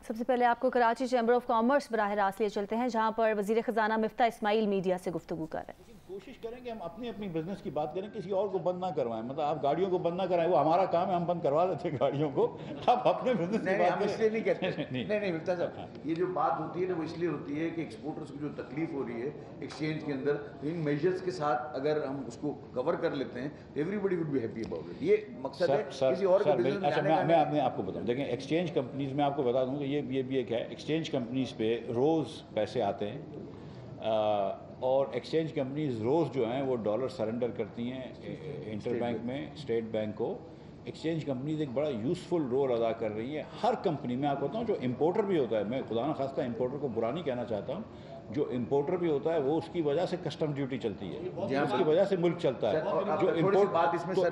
सबसे पहले आपको कराची चैम्बर ऑफ कॉमर्स बराह रास्त लिए चलते हैं, जहां पर वजीर खजाना मिफ्ता इस्माइल मीडिया से गुफ्तगू कर रहे हैं। कोशिश करें कि हम अपनी अपनी बिजनेस की बात करें, किसी और को बंद ना करवाएं। मतलब आप गाड़ियों को बंद ना कराएं, वो हमारा काम है, हम बंद करवा देते हैं गाड़ियों को। आप अपने बिजनेस की बात हम इसलिए नहीं कहते। नहीं मिफ्ता साहब, हाँ। ये जो बात होती है ना वो इसलिए होती है कि एक्सपोर्टर्स को जो तकलीफ हो रही है एक्सचेंज के अंदर, इन मेजर्स के साथ अगर हम उसको कवर कर लेते हैं तो everybody would be happy about it. ये मकसद है किसी और के बिजनेस में अच्छा, मैं अपने आपको बताऊं, देखें एक्सचेंज कंपनीज में आपको बता दूं कि ये भी एक है, एक्सचेंज कंपनीज पे रोज़ पैसे आते हैं और एक्सचेंज कंपनीज रोज़ जो हैं वो डॉलर सरेंडर करती हैं इंटर बैंक में, स्टेट बैंक को। एक्सचेंज कंपनीज एक बड़ा यूज़फुल रोल अदा कर रही है हर कंपनी में। आपको बताऊँ, जो इम्पोर्टर भी होता है, मैं खुदा न खास्ता इम्पोर्टर को बुरा नहीं कहना चाहता हूँ, जो इम्पोर्टर भी होता है वो उसकी वजह से कस्टम ड्यूटी चलती है, उसकी वजह से मुल्क चलता है। जो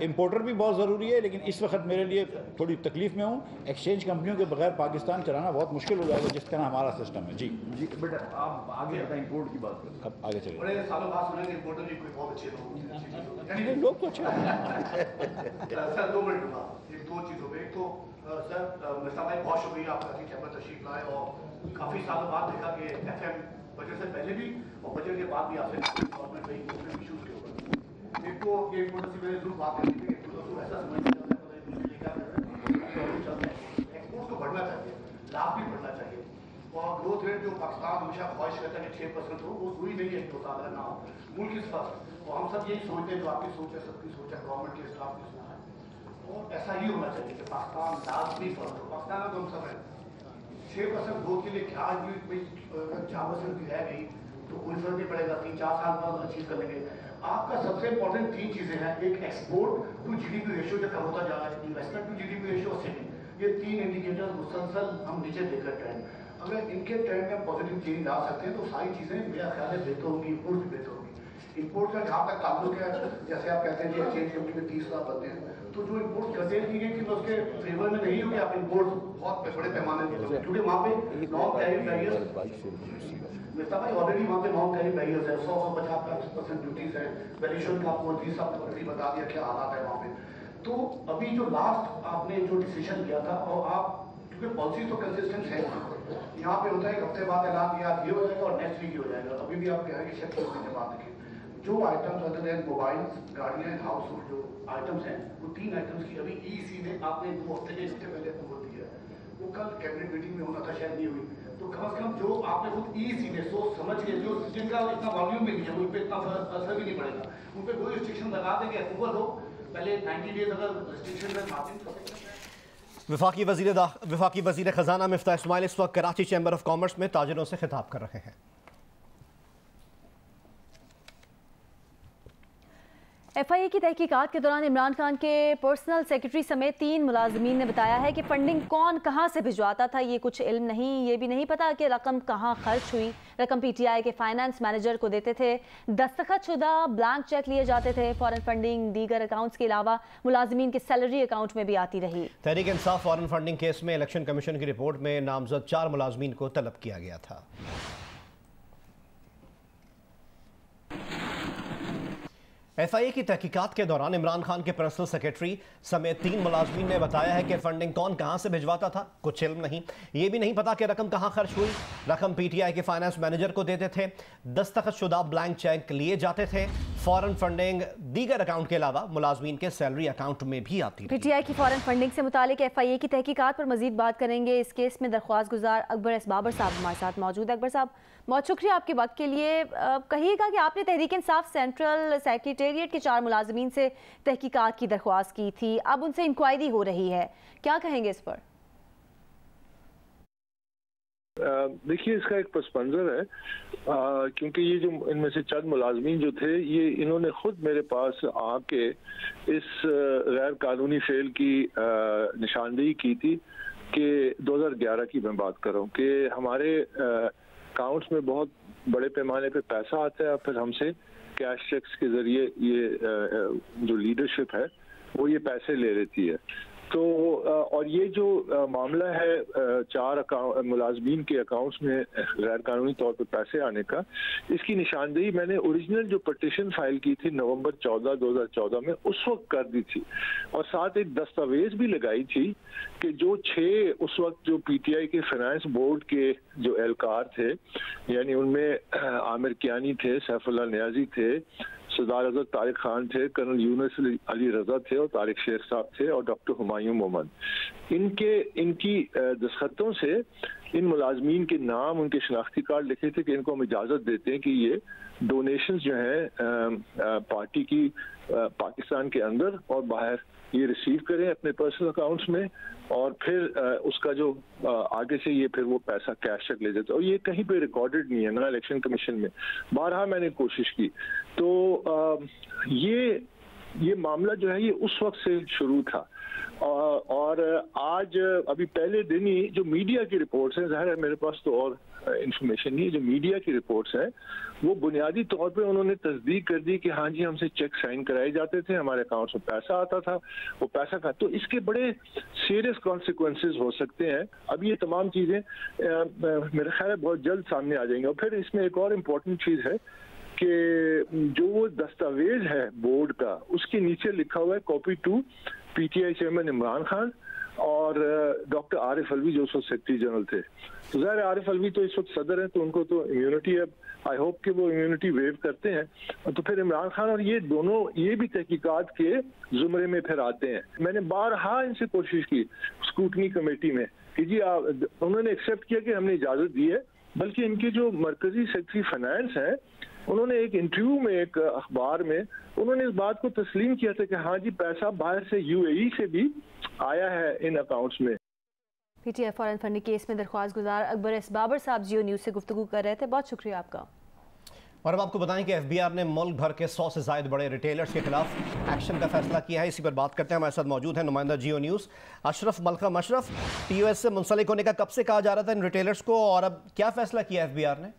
इम्पोर्टर भी बहुत ज़रूरी है, लेकिन इस वक्त मेरे लिए थोड़ी तकलीफ में हूँ। एक्सचेंज कंपनियों के बगैर पाकिस्तान चलाना बहुत मुश्किल हो जाएगा, जिस तरह हमारा सिस्टम है। जी बेटा आप आगे बताएं, इम्पोर्ट की बात करें। अब आगे चलिए। बड़े सालों बाद सुनेंगे इम्पोर्टर भी कोई बहुत अच्छे लोग लोग तो अच्छे सर, 2 मिनट हुआ दो चीज़ों में। एक तो सर मिर्जा भाई बहुत शुक्रिया, आप कराची चैम्बर तशरीफ लाए और काफ़ी सालों बाद देखा कि FM बजट से पहले भी और बजट के बाद भी आपसे गवर्नमेंट में इशूज़ के ऊपर। एक तो ये इम्पोर्टर से मैंने जरूर बात करनी थी कि ऐसा समझ एक्सपोर्ट तो बढ़ना चाहिए, लाभ भी बढ़ना चाहिए और ग्रोथ रेट जो पाकिस्तान हमेशा ख्वाहिश करता है कि 6% हो, वो हुई नहीं है 2 साल अगर ना हो। मुल्क इस वक्त और हम सब यही सोचते हैं, जो आपकी सोच है, सबकी सोच है, गवर्नमेंट के स्टाफ की सोच है, और ऐसा ही होना चाहिए कि पाकिस्तान लाजमी फर्क हो। पाकिस्तान में तो हम सब हैं, 6% ग्रोथ के लिए क्या कोई 4% की रह गई तो कोई फर्क नहीं पड़ेगा, 3-4 साल बाद अचीव कर लेंगे। आपका सबसे इंपॉर्टेंट 3 चीज़ें हैं, एक एक्सपोर्ट टू GDP रेशियो जो कम होता जा रहा है, इन्वेस्टमेंट टू GDP रेशियो और सेविंग, ये 3 इंडिकेटर मुसलसल हम नीचे देखकर ट्रेंड, अगर इनके ट्रेंड में पॉजिटिव चेंज ला सकते हैं तो सारी चीज़ें मेरा ख्याल है बेहतर होंगी, इम्पोर्ट भी बेहतर होगी। इम्पोर्ट का जहाँ तक ताल्लुक है, जैसे आप कहते हैं कि एक्सचेंज कंपनी में 30 लाख बनते हैं, तो जो इम्पोर्ट कर्टेल की गई थी उसके फेवर में नहीं हो कि आप इम्पोर्ट बहुत बड़े पैमाने पर, क्योंकि वहाँ पे नॉन टैरिफ बैरियर्स मिलता भाई ऑलरेडी वहाँ पे नॉन टैरिफ बैरियर्स है, 100-150% ड्यूटीज है, वैल्यूएशन का आपको 30 साल ऑलरेडी बता दिया क्या हालात है वहाँ पे। तो अभी जो लास्ट आपने जो डिसीजन किया था, और आप क्योंकि पॉलिसी तो कंसिस्टेंट है, यहाँ पे होता है एक हफ्ते बाद ऐलान किया ये हो जाएगा और नेक्स्ट वीक हो जाएगा। अभी भी आप कह रहे हैं कि शेफ महीने बाद देखिए जो आइटम्स अदर देन मोबाइल, गाड़ियाँ, हाउस होल्ड जो आइटम्स हैं, वो 3 आइटम्स की अभी EC ने आपने 2 हफ्ते के इसके पहले अप्रूवल दिया है, वो कल कैबिनेट मीटिंग में होना था, शायद नहीं हुई। तो कम से कम जो आपने खुद EC ने सोच समझ के, जो जिनका इतना वॉल्यूम भी नहीं है, उन पर इतना असर भी नहीं पड़ेगा, उन पर कोई रिस्ट्रिक्शन लगा देंगे, अप्रूवल हो, पहले 90 डेज अगर रिस्ट्रिक्शन में मार्जिन कर सकते हैं। वफाकी वजीर खजाना मिफ्ता इस्माइल इस वक्त कराची चैम्बर ऑफ कॉमर्स में ताजिरों से खिताब कर रहे हैं। FIA की तहकीकात के दौरान इमरान खान के पर्सनल सेक्रेटरी समेत 3 मुलाजमीन ने बताया है कि फंडिंग कौन कहां से भिजवाता था ये कुछ इल्म नहीं। ये भी नहीं पता कि रकम कहां खर्च हुई। रकम PTI के फाइनेंस मैनेजर को देते थे, दस्तखतशुदा ब्लैंक चेक लिए जाते थे। फॉरेन फंडिंग दीगर अकाउंट्स के अलावा मुलाजमीन के सैलरी अकाउंट में भी आती रही। Tehreek Insaf foreign funding case में इलेक्शन कमीशन की रिपोर्ट में नामजद 4 मुलाजमीन को तलब किया गया था। FIA की तहकीकात के दौरान इमरान खान के पर्सनल सेक्रेटरी समेत 3 मुलाजमीन ने बताया है कि फंडिंग कौन कहां से भिजवाता था कुछ इल्म नहीं। ये भी नहीं पता कि रकम कहां खर्च हुई। रकम PTI के फाइनेंस मैनेजर को देते थे, दस्तखतशुदा ब्लैंक चेक लिए जाते थे। फॉरेन फंडिंग दीगर अकाउंट के अलावा मुलाजमीन के सैलरी अकाउंट में भी आती थी। PTI की फॉरेन फंडिंग से मुतालिक FIA की तहकीकात पर मजीद बात करेंगे। इस केस में दरख्वास्त गुजार अकबर एस बाबर साहब हमारे साथ मौजूद है। अकबर साहब, बहुत शुक्रिया आपके वक्त के लिए। कहिएगा कि आपने तहरीक इंसाफ सेंट्रल सेक्रेटेरिएट के 4 मुलाजमीन से तहकीकात की दरख्वास्त की थी, अब उनसे इंक्वायरी हो रही है, क्या कहेंगे इस पर? देखिए, इसका एक पस मंजर है क्योंकि ये जो इनमें से चंद मुलाजमीन जो थे, ये इन्होंने खुद मेरे पास आके इस गैर कानूनी फेल की निशानदेही की थी कि 2011 की मैं बात कर रहा हूँ कि हमारे अकाउंट्स में बहुत बड़े पैमाने पे पैसा आता है, फिर हमसे कैश चेक्स के जरिए ये जो लीडरशिप है वो ये पैसे ले लेती है। तो और ये जो मामला है 4 मुलाजमीन के अकाउंट्स में गैर कानूनी तौर पर पैसे आने का, इसकी निशानदेही मैंने ओरिजिनल जो पटिशन फाइल की थी नवंबर 14, 2014 में उस वक्त कर दी थी, और साथ एक दस्तावेज भी लगाई थी कि जो 6 उस वक्त जो पीटीआई के फाइनेंस बोर्ड के जो एहलकार थे, यानी उनमें आमिर कियानी थे, सैफुल्लाह नियाजी थे, सरदार अजहर तारिक खान थे, कर्नल यूनुस अली रजा थे और तारिक शेख साहब थे और डॉक्टर हुमायूं मोहम्मद, इनकी दस्तखतों से इन मुलाजमीन के नाम, उनके शनाख्ती कार्ड लिखे थे कि इनको हम इजाज़त देते हैं कि ये डोनेशंस जो हैं पार्टी की पाकिस्तान के अंदर और बाहर ये रिसीव करें अपने पर्सनल अकाउंट्स में, और फिर उसका जो आगे से ये फिर वो पैसा कैश तक ले जाते, और ये कहीं पे रिकॉर्डेड नहीं है ना इलेक्शन कमीशन में। बारहा मैंने कोशिश की, तो ये मामला जो है ये उस वक्त से शुरू था, और आज अभी पहले दिन ही जो मीडिया की रिपोर्ट्स हैं, ज़ाहिर है मेरे पास तो और इंफॉर्मेशन नहीं है, जो मीडिया की रिपोर्ट्स हैं वो बुनियादी तौर पे उन्होंने तस्दीक कर दी कि हाँ जी हमसे चेक साइन कराए जाते थे, हमारे अकाउंट्स में पैसा आता था, वो पैसा का, तो इसके बड़े सीरियस कॉन्सिक्वेंसेस हो सकते हैं। अब ये तमाम चीज़ें मेरा ख्याल है बहुत जल्द सामने आ जाएंगी। और फिर इसमें एक और इम्पोर्टेंट चीज़ है कि जो वो दस्तावेज है बोर्ड का, उसके नीचे लिखा हुआ है copy to PTI chairman Imran Khan और डॉक्टर आरिफ अलवी जो उस वक्त सेक्रेटरी जनरल थे। तो ज़ाहिर आरिफ अलवी तो इस वक्त सदर हैं, तो उनको तो इम्यूनिटी है, आई होप कि वो इम्यूनिटी वेव करते हैं, तो फिर इमरान खान और ये दोनों ये भी तहकीकात के जुमरे में फिर आते हैं। मैंने बारहा इनसे कोशिश की स्क्रूटनी कमेटी में कि जी उन्होंने एक्सेप्ट किया कि हमने इजाज़त दी है, बल्कि इनके जो मरकजी सेक्रेटरी फाइनेंस हैं उन्होंने एक इंटरव्यू में एक अखबार में उन्होंने इस बात को तस्लीम किया था कि हाँ जी पैसा बाहर से यूएई से भी आया है इन अकाउंट्स में। पीटीआई फॉरेन फंडिंग केस में दरख्वास्त गुजार अकबर एस बाबर साहब जियो न्यूज़ से गुफ्तगू कर रहे थे, बहुत शुक्रिया आपका। और अब आपको बताएं कि एफबीआर ने मुल्क भर के 100 से ज़ायद बड़े रिटेलर्स के खिलाफ एक्शन का फैसला किया है। इसी पर बात करते हैं, हमारे साथ मौजूद है नुमाइंदा जियो न्यूज़ अशरफ मलकम। अशरफ, टीओएस से मुंसलिक होने का कब से कहा जा रहा था इन रिटेलर्स को, और अब क्या फैसला किया एफबीआर ने?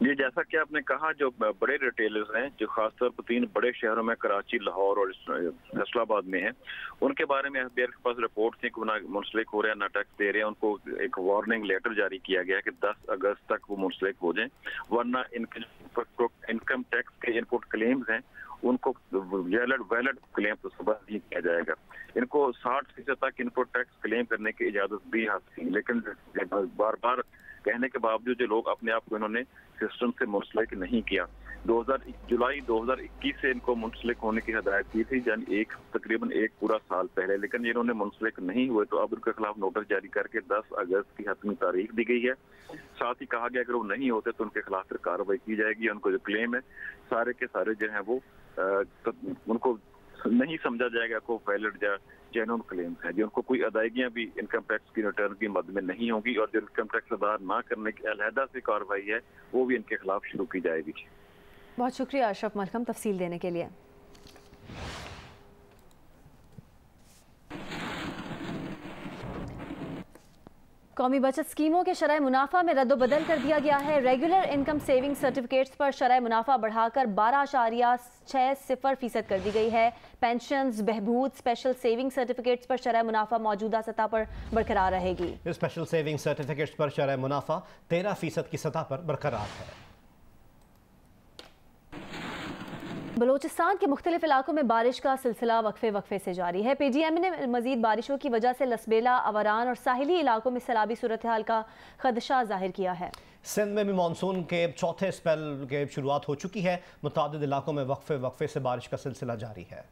जी, जैसा कि आपने कहा, जो बड़े रिटेलर्स हैं जो खासतौर पर 3 बड़े शहरों में कराची, लाहौर और फैसलाबाद में हैं, उनके बारे में एफबीआर के पास रिपोर्ट थी कि वो मुंसलिक हो रहे हैं, ना टैक्स दे रहे हैं। उनको एक वार्निंग लेटर जारी किया गया है कि 10 अगस्त तक वो मुंसलिक हो जाएं, वरना इनके इनकम टैक्स के इनपुट क्लेम्स हैं उनको वैलिड क्लेम तो सुबह नहीं किया जाएगा। इनको 60% तक इनपुट टैक्स क्लेम करने की इजाजत भी हासिल, लेकिन बार बार कहने के बावजूद जो लोग अपने आप को इन्होंने सिस्टम से मुंसलिक नहीं किया। जुलाई 2021 से इनको मुंसलिक होने की हदायत की थी, यानी तकरीबन 1 पूरा साल पहले, लेकिन इन्होंने मुंसलिक नहीं हुए, तो अब उनके खिलाफ नोटिस जारी करके 10 अगस्त की हतमी तारीख दी गई है। साथ ही कहा गया अगर वो नहीं होते तो उनके खिलाफ फिर कार्रवाई की जाएगी। उनको जो क्लेम है सारे के सारे जो है वो उनको नहीं समझा जाएगा को वैलिड या जेन्युइन क्लेम्स है, जो उनको कोई अदायगियां भी इनकम टैक्स की रिटर्न की मद में नहीं होगी, और जो इनकम टैक्स अदा ना करने की अलहदा से कार्रवाई है वो भी इनके खिलाफ शुरू की जाएगी। बहुत शुक्रिया अशरफ मलकम तफसील देने के लिए। कौमी बचत स्कीमों के शरह मुनाफा में रद्दोबदल कर दिया गया है। रेगुलर इनकम सेविंग सर्टिफिकेट्स पर शरह मुनाफा बढ़ाकर 12.60% कर दी गई है। पेंशन्स, बहबूद, स्पेशल सेविंग सर्टिफिकेट्स पर शरह मुनाफा मौजूदा सतह पर बरकरार रहेगी। स्पेशल सेविंग सर्टिफिकेट्स पर शरह मुनाफा 13% की सतह पर बरकरार है। बलोचिस्तान के मुख्तलिफ इलाकों में बारिश का सिलसिला वक्फे से जारी है। पीजीएम ने मजीद बारिशों की वजह से लसबेला, अवरान और साहिली इलाकों में सैलाबी सूरत हाल का खदशा जाहिर किया है। सिंध में भी मानसून के चौथे स्पेल की शुरुआत हो चुकी है। मुतादिद इलाकों में वक्फे से बारिश का सिलसिला जारी है।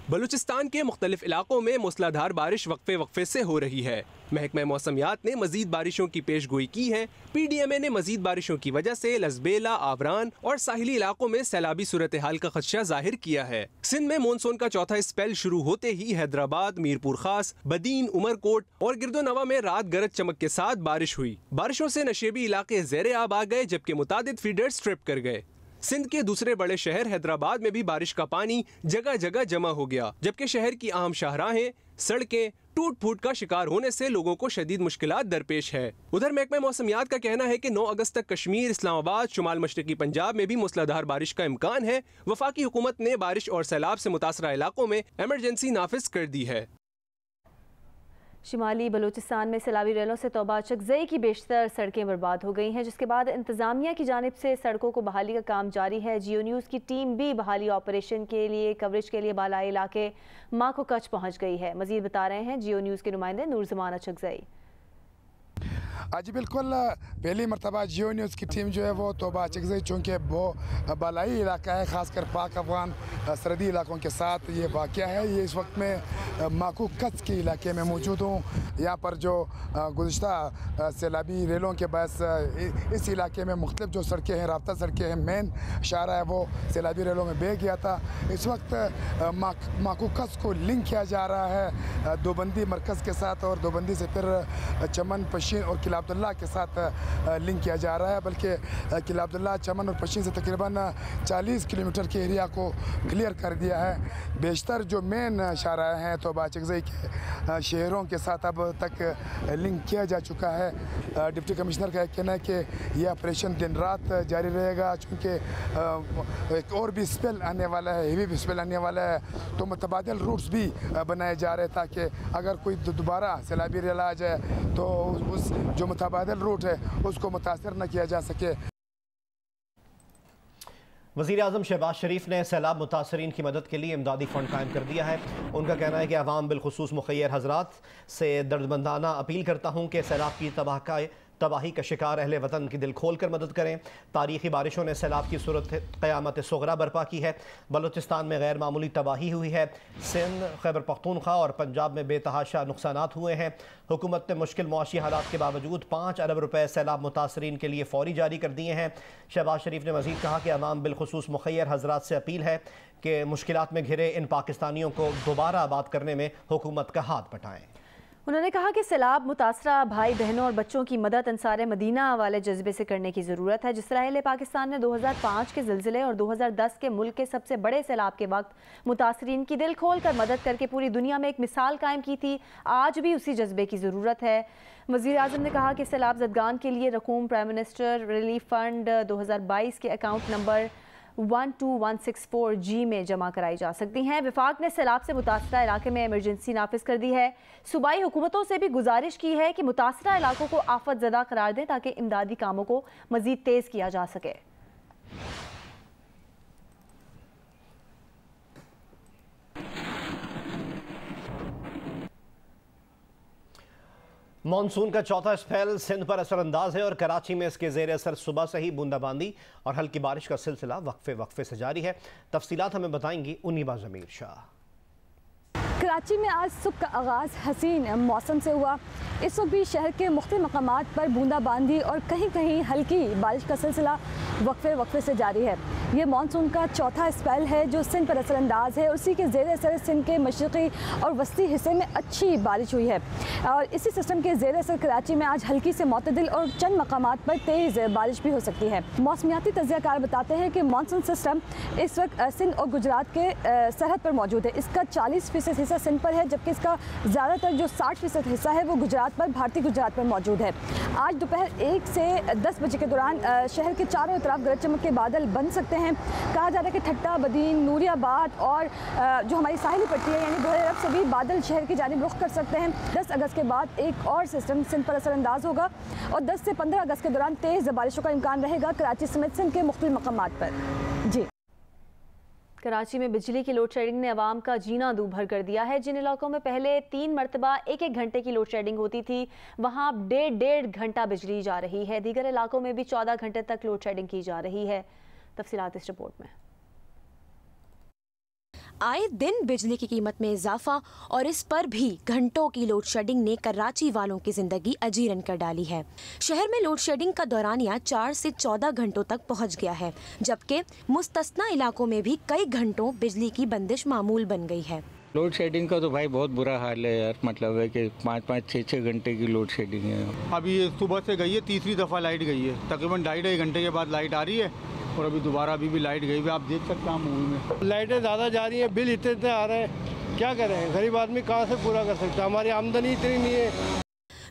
बलूचिस्तान के मुख्तलिफ इलाकों में मूसलाधार बारिश वक्फे से हो रही है। महकमा मौसमियात ने मजीद बारिशों की पेश गोई की है। पीडीएमए ने मजीद बारिशों की वजह से लसबेला, आवरान और साहिली इलाकों में सैलाबी सूरत हाल का खदशा जाहिर किया है। सिंध में मानसून का चौथा स्पेल शुरू होते ही हैदराबाद, मीरपुर खास, बदीन, उमरकोट और गिरदोनवा में रात गरज चमक के साथ बारिश हुई। बारिशों से नशेबी इलाके ज़ेरे आब आ गए, जबकि मुतादिद फीडर्स ट्रिप कर गए। सिंध के दूसरे बड़े शहर हैदराबाद में भी बारिश का पानी जगह जगह जमा हो गया, जबकि शहर की अहम शाहराहें, सड़कें, टूट फूट का शिकार होने से लोगों को शदीद मुश्किलात दरपेश है। उधर महकमा मौसमियात का कहना है कि 9 अगस्त तक कश्मीर, इस्लामाबाद, शुमाल मशरकी पंजाब में भी मूसलाधार बारिश का इम्कान है। वफाकी हुकूमत ने बारिश और सैलाब से मुतासरा इलाकों में इमरजेंसी नाफिज कर दी है। शिमाली बलूचिस्तान में सैलाबी रेलों से तौबा चकजई की बेशतर सड़कें बर्बाद हो गई हैं, जिसके बाद इंतजामिया की जानिब से सड़कों को बहाली का काम जारी है। जियो न्यूज़ की टीम भी बहाली ऑपरेशन के लिए कवरेज के लिए बालाई इलाके माको कच पहुँच गई है। मजीद बता रहे हैं जियो न्यूज़ के नुमाइंदे नूर जमाना चकजई। जी बिल्कुल, पहली मरतबा जियो न्यूज़ की टीम जो है वो तोबा चकजई, चूँकि वो बालाई इलाका है, ख़ासकर पाक अफगान सरहदी इलाकों के साथ ये वाक़या है। ये इस वक्त में माकू कच के इलाके में मौजूद हूँ। यहाँ पर जो गुज़िश्ता सैलाबी रेलों के बायस इस इलाके में मुख्तलिफ जो सड़कें हैं, राब्ता सड़कें हैं, मेन शारा है वो सैलाबी रेलों में बह गया था। इस वक्त माकू कच को लिंक किया जा रहा है दोबंदी मरकज़ के साथ, और दोबंदी से फिर चमन, पशीन और किला अब्दुल्ला के साथ लिंक किया जा रहा है। बल्कि किला अब्दुल्ला, चमन और पशीन से तकरीबन 40 किलोमीटर के एरिया को क्लियर कर दिया है। बेशतर जो मेन शारा हैं तोबा चकजई के शहरों के साथ अब तक लिंक किया जा चुका है। डिप्टी कमिश्नर का कहना है कि यह ऑपरेशन दिन रात जारी रहेगा, चूँकि एक और भी स्पेल आने वाला है, हेवी स्पेल आने वाला है, तो मुतबादिल रूट्स भी बनाए जा रहे हैं ताकि अगर कोई दोबारा सैलाबी रेल आ जाए तो उस जो मुतबादिल रूट है उसको मुतासर न किया जा सके। वज़ीर आज़म शहबाज शरीफ ने सैलाब मुतासरीन की मदद के लिए इमदादी फ़ंड कायम कर दिया है। उनका कहना है कि अवाम बिलखुसूस मुखय्यर हज़रात से दर्दमंदाना अपील करता हूँ कि सैलाब की तबाही का शिकार अहले वतन की दिल खोल कर मदद करें। तारीख़ी बारिशों ने सैलाब की सूरत क़यामत सुग़रा बर्पा की है। बलूचिस्तान में गैर मामूली तबाही हुई है। सिंध, खैबर पख्तूनख्वा और पंजाब में बेतहाशा नुकसानात हुए हैं। हुकूमत ने मुश्किल मुआशी हालात के बावजूद 5 अरब रुपए सैलाब मुतासरीन के लिए फ़ौरी जारी कर दिए हैं। शहबाज शरीफ ने मज़ीद कहा कि अवाम बिलखुसूस मुखय्यर हज़रात से अपील है कि मुश्किलात में घिरे इन पाकिस्तानियों को दोबारा आबाद करने में हुकूमत का हाथ बटाएँ। उन्होंने कहा कि सैलाब मुतासरा भाई बहनों और बच्चों की मदद अंसार मदीना वाले जज्बे से करने की ज़रूरत है। जिस तरह अहले पाकिस्तान ने 2005 के ज़िलज़िले और 2010 के मुल्क के सबसे बड़े सैलाब के वक्त मुतासरीन की दिल खोल कर मदद करके पूरी दुनिया में एक मिसाल कायम की थी, आज भी उसी जज्बे की ज़रूरत है। वज़ीर आज़म ने कहा कि सैलाब ज़दगान के लिए रकूम प्राइम मिनिस्टर रिलीफ फ़ंड 2022 के अकाउंट नंबर 12164G में जमा कराई जा सकती हैं। विफाक ने सैलाब से मुतासरा इलाके में इमरजेंसी नाफिज कर दी है। सूबाई हुकूमतों से भी गुजारिश की है कि मुतासरा इलाकों को आफत ज़दा करार दें ताकि इमदादी कामों को मज़ीद तेज़ किया जा सके। मानसून का चौथा स्पेल सिंध पर असरअंदाज है और कराची में इसके ज़ेर असर सुबह से ही बूंदाबांदी और हल्की बारिश का सिलसिला वक्फे से जारी है। तफसीलात हमें बताएंगी उन्नीबा ज़मीर शाह। कराची में आज सुबह का आगाज़ हसीन मौसम से हुआ। इस वक्त भी शहर के मुख्तलिफ मकामात पर बूंदाबांदी और कहीं कहीं हल्की बारिश का सिलसिला वक्फे से जारी है। ये मानसून का चौथा स्पेल है जो सिंध पर असरअंदाज है। उसी के ज़ेर असर सिंध के मशरक़ी और वस्ती हिस्से में अच्छी बारिश हुई है और इसी सिस्टम के ज़ेर असर कराची में आज हल्की से मुतदिल और चंद मकामात पर तेज़ बारिश भी हो सकती है। मौसमियाती तज्ज़ियाकार बताते हैं कि मानसून सिस्टम इस वक्त सिंध और गुजरात के सरहद पर मौजूद है। इसका 40% हिस्सा सिंध पर है, जबकि इसका ज़्यादातर जो 60% हिस्सा है वो गुजरात पर, भारतीय गुजरात पर मौजूद है। आज दोपहर 1 से 10 बजे के दौरान शहर के चारों तरफ गरज चमक के बादल बन सकते हैं। कहा जा रहा है कि ठट्टा, बदीन, नूरियाबाद और जो हमारी साहिली पट्टी है यानी दोहरे अरब से भी बादल शहर की जानिब रुख कर सकते हैं। 10 अगस्त के बाद एक और सिस्टम सिंध पर असरअंदाज होगा और 10 से 15 अगस्त के दौरान तेज़ बारिशों का इम्कान रहेगा कराची समेत सिंध के मुख्तलिफ मकामात पर। जी, कराची में बिजली की लोड शेडिंग ने आवाम का जीना दूभर कर दिया है। जिन इलाकों में पहले 3 मरतबा 1-1 घंटे की लोड शेडिंग होती थी, वहां अब 1.5 घंटा बिजली जा रही है। दीगर इलाकों में भी 14 घंटे तक लोड शेडिंग की जा रही है। तफसीलात इस रिपोर्ट में। आए दिन बिजली की कीमत में इजाफा और इस पर भी घंटों की लोड शेडिंग ने कराची वालों की जिंदगी अजीरन कर डाली है। शहर में लोड शेडिंग का दौरानिया 4 से 14 घंटों तक पहुंच गया है, जबकि मुस्तस्ना इलाकों में भी कई घंटों बिजली की बंदिश मामूल बन गई है। लोड शेडिंग का तो भाई बहुत बुरा हाल है यार, मतलब है कि 5-5, 6-6 घंटे की लोड शेडिंग है। अभी ये सुबह से गई है, तीसरी दफ़ा लाइट गई है। तकरीबन 2.5 घंटे के बाद लाइट आ रही है और अभी दोबारा अभी भी लाइट गई हुई। आप देख सकते हैं मूवी में लाइटें ज़्यादा जा रही है, बिल इतने आ रहे हैं क्या करें, गरीब आदमी कहाँ से पूरा कर सकता है, हमारी आमदनी इतनी नहीं है।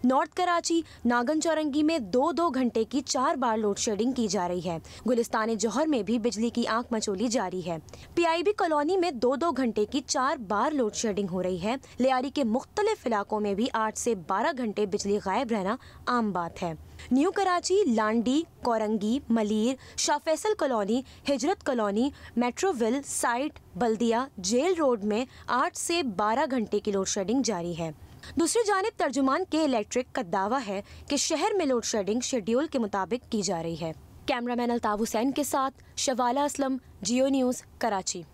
नॉर्थ कराची नागन चौरंगी में 2-2 घंटे की 4 बार लोड शेडिंग की जा रही है। गुलिस्तान जौहर में भी बिजली की आंख मचोली जारी है। PIB कॉलोनी में 2-2 घंटे की 4 बार लोड शेडिंग हो रही है। लियारी के मुख्तलिफ इलाकों में भी 8 से 12 घंटे बिजली गायब रहना आम बात है। न्यू कराची, लांडी, कोरंगी, मलीर, शाह फैसल कॉलोनी, हिजरत कॉलोनी, मेट्रोविल, साइट, बल्दिया, जेल रोड में 8 से 12 घंटे की लोड शेडिंग जारी है। दूसरी जानिब तर्जुमान के इलेक्ट्रिक का दावा है कि शहर में लोड शेडिंग शेड्यूल के मुताबिक की जा रही है। कैमरामैन अल्ताफ हुसैन के साथ शवाला असलम, जियो न्यूज़, कराची।